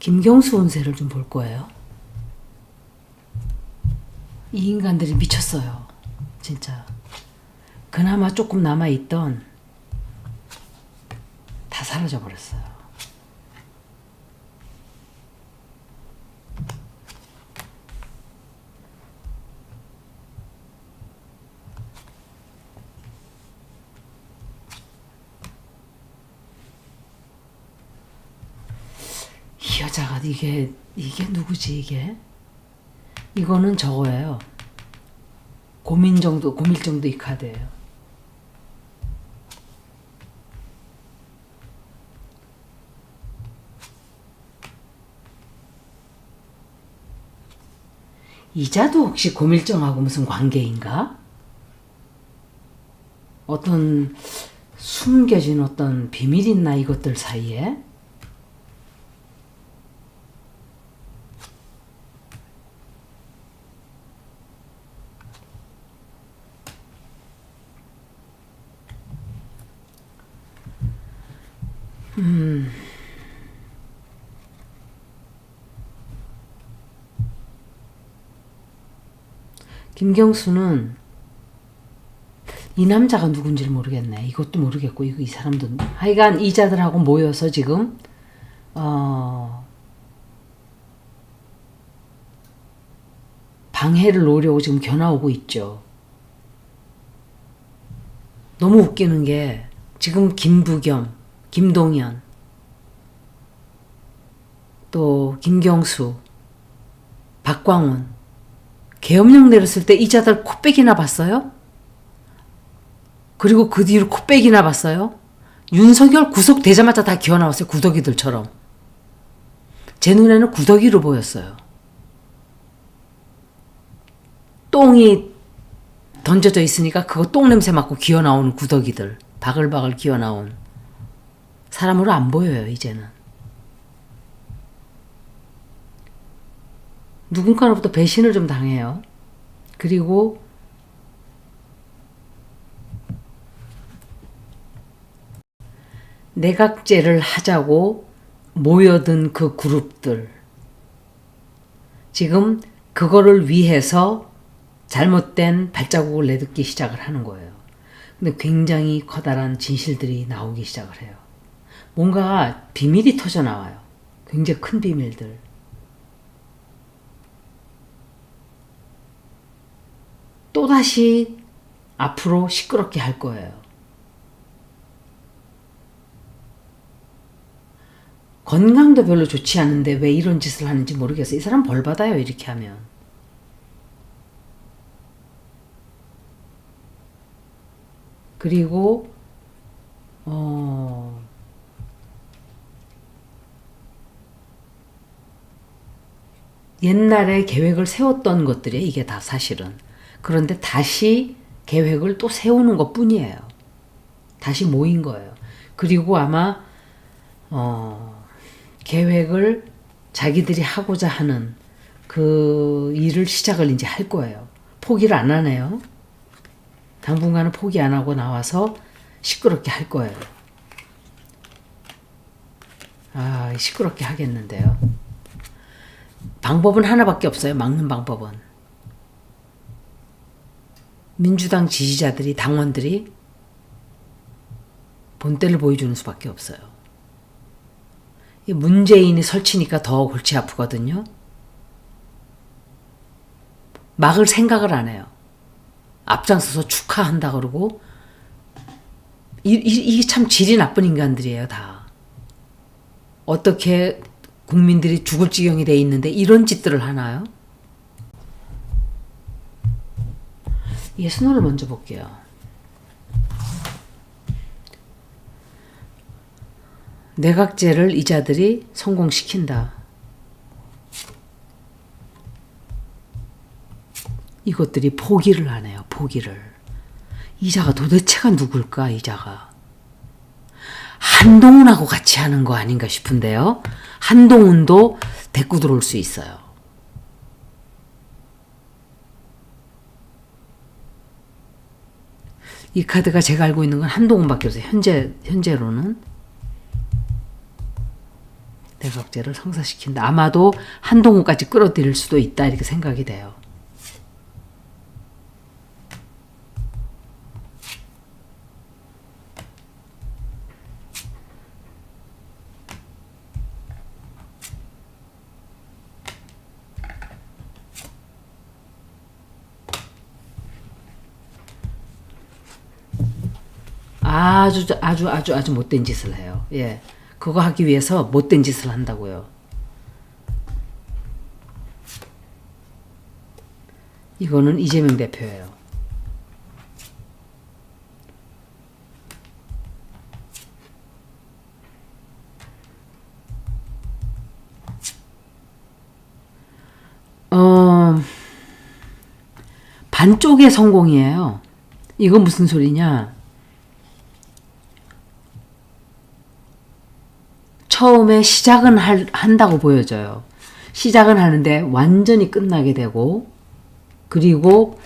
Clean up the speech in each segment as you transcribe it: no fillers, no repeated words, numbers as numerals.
김경수 운세를 좀 볼 거예요. 이 인간들이 미쳤어요. 진짜. 그나마 조금 남아있던 다 사라져 버렸어요. 이 여자가 이게 누구지 이게? 이거는 저거예요. 고밀정도 이 카드예요. 이자도 혹시 고밀정하고 무슨 관계인가? 어떤 숨겨진 어떤 비밀이 있나 이것들 사이에? 김경수는 이 남자가 누군지를 모르겠네. 이것도 모르겠고 이 사람도 하여간 이자들하고 모여서 지금 방해를 놓으려고 지금 겨나오고 있죠. 너무 웃기는 게 지금 김부겸, 김동연, 또 김경수, 박광훈 계엄령 내렸을 때 이자들 코빼기나 봤어요? 그리고 그 뒤로 코빼기나 봤어요? 윤석열 구속되자마자 다 기어나왔어요. 구더기들처럼. 제 눈에는 구더기로 보였어요. 똥이 던져져 있으니까 그거 똥 냄새 맡고 기어나오는 구더기들. 바글바글 기어나온. 사람으로 안 보여요 이제는. 누군가로부터 배신을 좀 당해요. 그리고 내각제를 하자고 모여든 그 그룹들. 지금 그거를 위해서 잘못된 발자국을 내딛기 시작을 하는 거예요. 근데 굉장히 커다란 진실들이 나오기 시작을 해요. 뭔가 비밀이 터져 나와요. 굉장히 큰 비밀들. 또다시 앞으로 시끄럽게 할 거예요. 건강도 별로 좋지 않은데 왜 이런 짓을 하는지 모르겠어요. 이 사람 벌 받아요 이렇게 하면. 그리고 옛날에 계획을 세웠던 것들이에요. 이게 다 사실은. 그런데 다시 계획을 또 세우는 것 뿐이에요. 다시 모인 거예요. 그리고 아마 계획을 자기들이 하고자 하는 그 일을 시작을 이제 할 거예요. 포기를 안 하네요. 당분간은 포기 안 하고 나와서 시끄럽게 할 거예요. 아, 시끄럽게 하겠는데요. 방법은 하나밖에 없어요. 막는 방법은. 민주당 지지자들이, 당원들이 본때를 보여주는 수밖에 없어요. 문재인이 설치니까 더 골치 아프거든요. 막을 생각을 안 해요. 앞장서서 축하한다 그러고 이게 참 질이 나쁜 인간들이에요. 다. 어떻게 국민들이 죽을 지경이 돼 있는데 이런 짓들을 하나요? 예순호를 먼저 볼게요. 내각제를 이자들이 성공시킨다. 이것들이 포기를 하네요. 포기를. 이자가 도대체가 누굴까? 이자가. 한동훈하고 같이 하는 거 아닌가 싶은데요. 한동훈도 데리고 들어올 수 있어요. 이 카드가 제가 알고 있는 건 한동훈밖에 없어요. 현재로는. 내각제를 성사시킨다. 아마도 한동훈까지 끌어들일 수도 있다 이렇게 생각이 돼요. 아주 못된 짓을 해요. 예. 그거 하기 위해서 못된 짓을 한다고요. 이거는 이재명 대표예요. 반쪽의 성공이에요. 이거 무슨 소리냐? 처음에 시작은 한다고 보여져요. 시작은 하는데 완전히 끝나게 되고, 그리고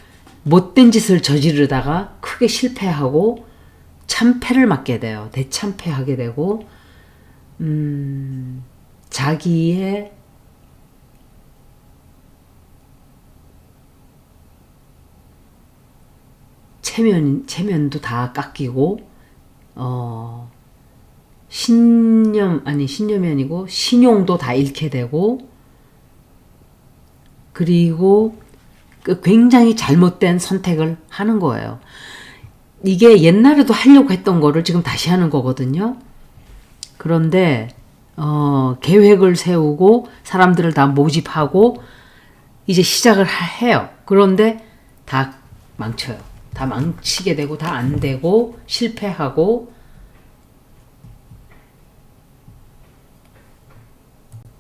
못된 짓을 저지르다가 크게 실패하고 참패를 맞게 돼요. 대참패하게 되고, 자기의 체면도 다 깎이고, 신념이 아니고 신용도 다 잃게 되고, 그리고 굉장히 잘못된 선택을 하는 거예요. 이게 옛날에도 하려고 했던 거를 지금 다시 하는 거거든요. 그런데 계획을 세우고 사람들을 다 모집하고 이제 시작을 해요. 그런데 다 망쳐요. 다 망치게 되고 다 안 되고 실패하고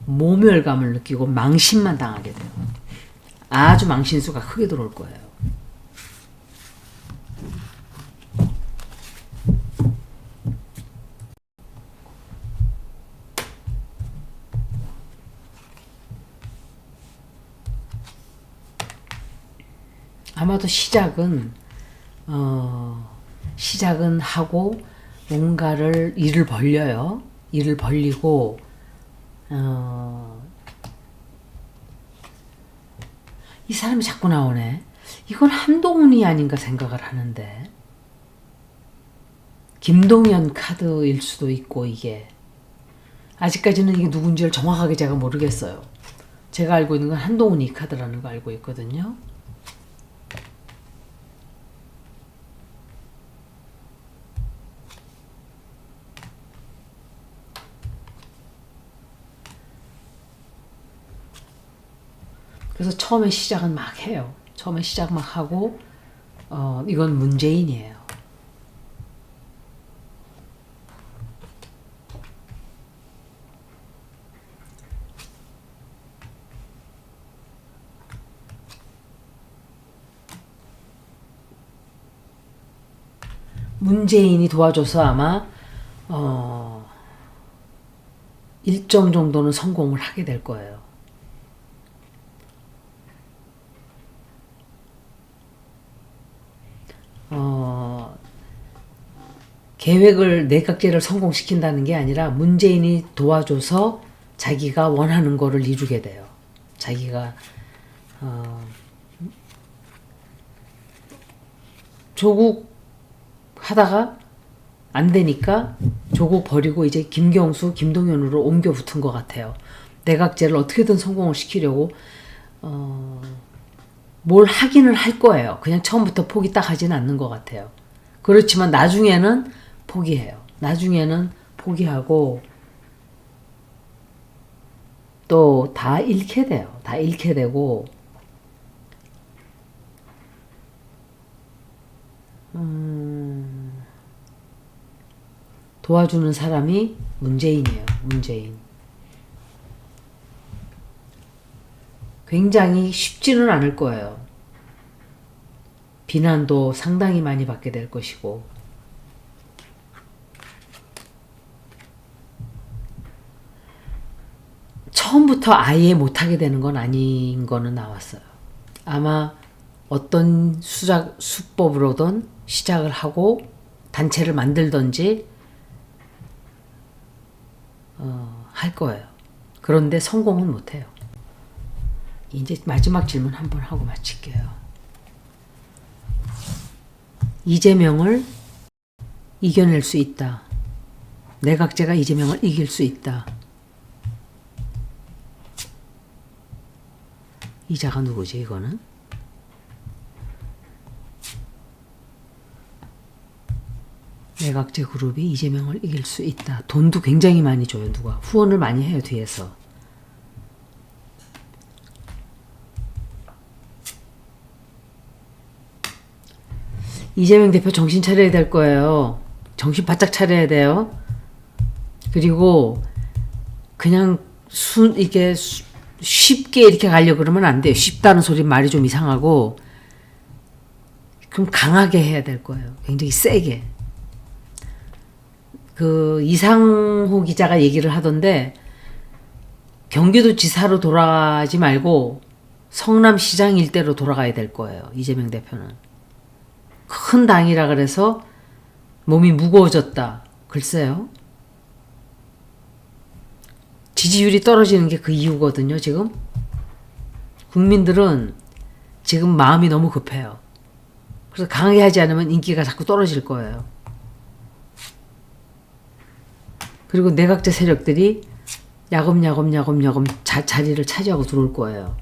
모멸감을 느끼고 망신만 당하게 돼요. 아주 망신수가 크게 들어올 거예요. 아마도 시작은 하고 뭔가를 일을 벌려요. 일을 벌리고 이 사람이 자꾸 나오네. 이건 한동훈이 아닌가 생각을 하는데, 김동연 카드일 수도 있고, 이게 아직까지는 이게 누군지를 정확하게 제가 모르겠어요. 제가 알고 있는 건 한동훈이 카드라는 거 알고 있거든요. 그래서 처음에 시작은 막 해요. 처음에 시작 막 하고, 이건 문재인이에요. 문재인이 도와줘서 아마 일정 정도는 성공을 하게 될 거예요. 계획을 내각제를 성공시킨다는 게 아니라 문재인이 도와줘서 자기가 원하는 거를 이루게 돼요. 자기가 조국 하다가 안 되니까 조국 버리고 이제 김경수, 김동연으로 옮겨 붙은 것 같아요. 내각제를 어떻게든 성공을 시키려고 뭘 하기는 할 거예요. 그냥 처음부터 포기 딱 하지는 않는 것 같아요. 그렇지만 나중에는 포기해요. 나중에는 포기하고 또 다 잃게 돼요. 다 잃게 되고 도와주는 사람이 문재인이에요. 문재인. 굉장히 쉽지는 않을 거예요. 비난도 상당히 많이 받게 될 것이고, 처음부터 아예 못하게 되는 건 아닌 거는 나왔어요. 아마 어떤 수법으로든 시작을 하고 단체를 만들든지 할 거예요. 그런데 성공은 못해요. 이제 마지막 질문 한번 하고 마칠게요. 이재명을 이겨낼 수 있다. 내각제가 이재명을 이길 수 있다. 이자가 누구지 이거는? 내각제 그룹이 이재명을 이길 수 있다. 돈도 굉장히 많이 줘요. 누가 후원을 많이 해요 뒤에서. 이재명 대표 정신 차려야 될 거예요. 정신 바짝 차려야 돼요. 그리고 그냥 이게 쉽게 이렇게 가려고 그러면 안 돼요. 쉽다는 소리 말이 좀 이상하고, 그럼 강하게 해야 될 거예요. 굉장히 세게. 그 이상호 기자가 얘기를 하던데, 경기도지사로 돌아가지 말고 성남시장 일대로 돌아가야 될 거예요. 이재명 대표는. 큰 당이라 그래서 몸이 무거워졌다. 글쎄요. 지지율이 떨어지는 게 그 이유거든요, 지금. 국민들은 지금 마음이 너무 급해요. 그래서 강하게 하지 않으면 인기가 자꾸 떨어질 거예요. 그리고 내각제 세력들이 야금야금 자리를 차지하고 들어올 거예요.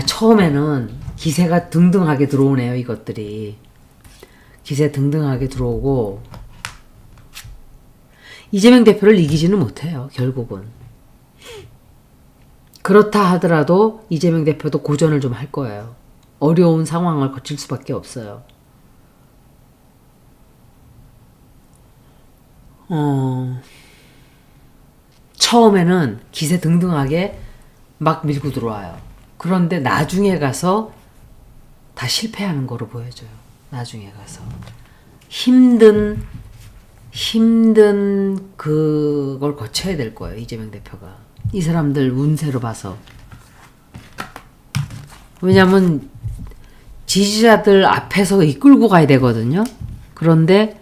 처음에는 기세가 등등하게 들어오네요, 이것들이. 기세 등등하게 들어오고, 이재명 대표를 이기지는 못해요, 결국은. 그렇다 하더라도 이재명 대표도 고전을 좀 할 거예요. 어려운 상황을 거칠 수밖에 없어요. 처음에는 기세 등등하게 막 밀고 들어와요. 그런데 나중에 가서 다 실패하는 거로 보여져요. 나중에 가서. 힘든 그걸 거쳐야 될 거예요. 이재명 대표가. 이 사람들 운세로 봐서. 왜냐면 지지자들 앞에서 이끌고 가야 되거든요. 그런데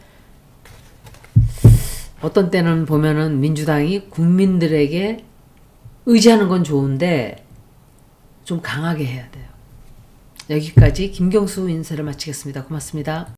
어떤 때는 보면은 민주당이 국민들에게 의지하는 건 좋은데 좀 강하게 해야 돼요. 여기까지 김경수 인사를 마치겠습니다. 고맙습니다.